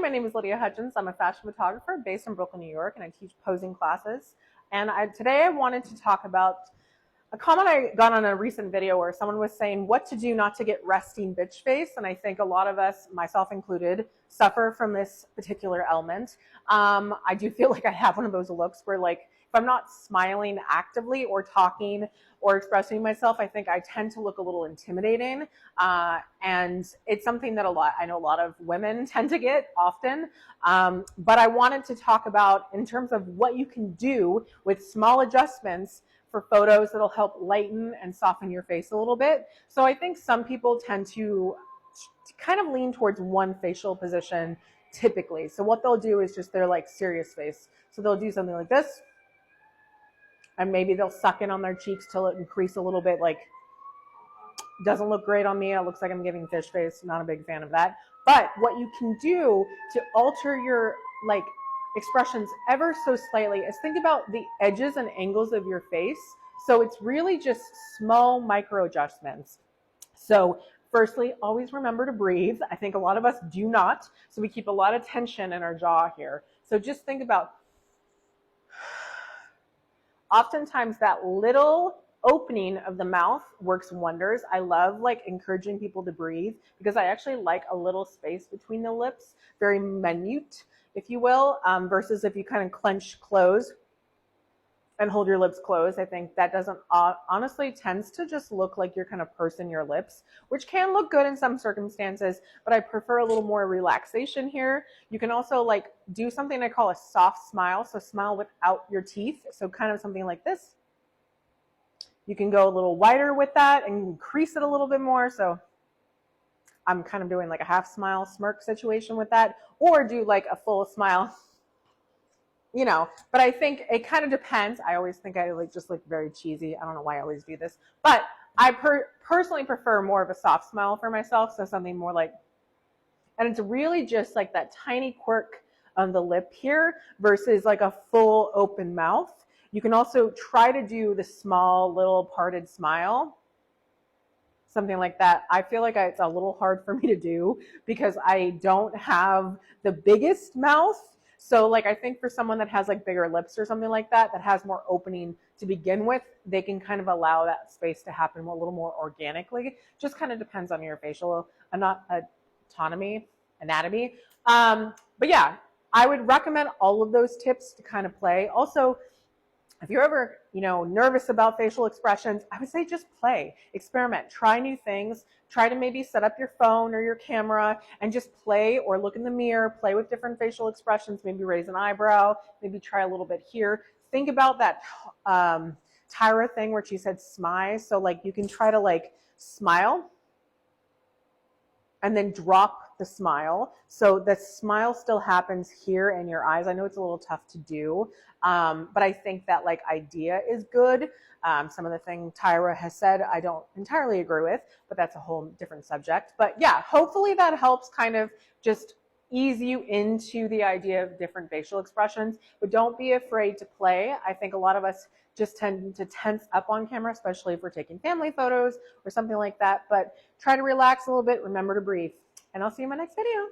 my name is Lydia Hudgens. I'm a fashion photographer based in Brooklyn, New York, and I teach posing classes. And today I wanted to talk about a comment I got on a recent video where someone was saying what to do not to get resting bitch face. And I think a lot of us, myself included, suffer from this particular element. I do feel like I have one of those looks where, like, if I'm not smiling actively or talking or expressing myself, I think I tend to look a little intimidating. And it's something that I know a lot of women tend to get often. But I wanted to talk about in terms of what you can do with small adjustments for photos that'll help lighten and soften your face a little bit. So I think some people tend to kind of lean towards one facial position typically. So what they'll do is just their like serious face. So they'll do something like this, and maybe they'll suck in on their cheeks till it increase a little bit. Like, doesn't look great on me. It looks like I'm giving fish face. Not a big fan of that. But what you can do to alter your like expressions ever so slightly is think about the edges and angles of your face. So it's really just small micro adjustments. So firstly, always remember to breathe. I think a lot of us do not. So we keep a lot of tension in our jaw here. So just think about, oftentimes that little opening of the mouth works wonders. I love like encouraging people to breathe because I actually like a little space between the lips, very minute, if you will, versus if you kind of clench close and hold your lips closed. I think that doesn't honestly tends to just look like you're kind of pursing your lips, which can look good in some circumstances, but I prefer a little more relaxation here. You can also like do something I call a soft smile. So smile without your teeth. So kind of something like this. You can go a little wider with that and increase it a little bit more. So I'm kind of doing like a half smile smirk situation with that, or do like a full smile. You know, but I think it kind of depends. I always think I like just look very cheesy. I don't know why I always do this, but I personally prefer more of a soft smile for myself. So something more like, and it's really just like that tiny quirk on the lip here versus like a full open mouth. You can also try to do the small little parted smile, something like that. I feel like it's a little hard for me to do because I don't have the biggest mouth. So like I think for someone that has like bigger lips or something like that, that has more opening to begin with, they can kind of allow that space to happen a little more organically. Just kind of depends on your facial anatomy. But yeah, I would recommend all of those tips to kind of play. Also, if you're ever, nervous about facial expressions, I would say just play, experiment, try new things, try to maybe set up your phone or your camera and just play or look in the mirror, play with different facial expressions, maybe raise an eyebrow, maybe try a little bit here. Think about that Tyra thing where she said smile. So like you can try to like smile and then drop the smile. So the smile still happens here in your eyes. I know it's a little tough to do, but I think that like idea is good. Some of the things Tyra has said, I don't entirely agree with, but that's a whole different subject. But yeah, hopefully that helps kind of just ease you into the idea of different facial expressions, but don't be afraid to play. I think a lot of us just tend to tense up on camera, especially if we're taking family photos or something like that, but try to relax a little bit. Remember to breathe, and I'll see you in my next video.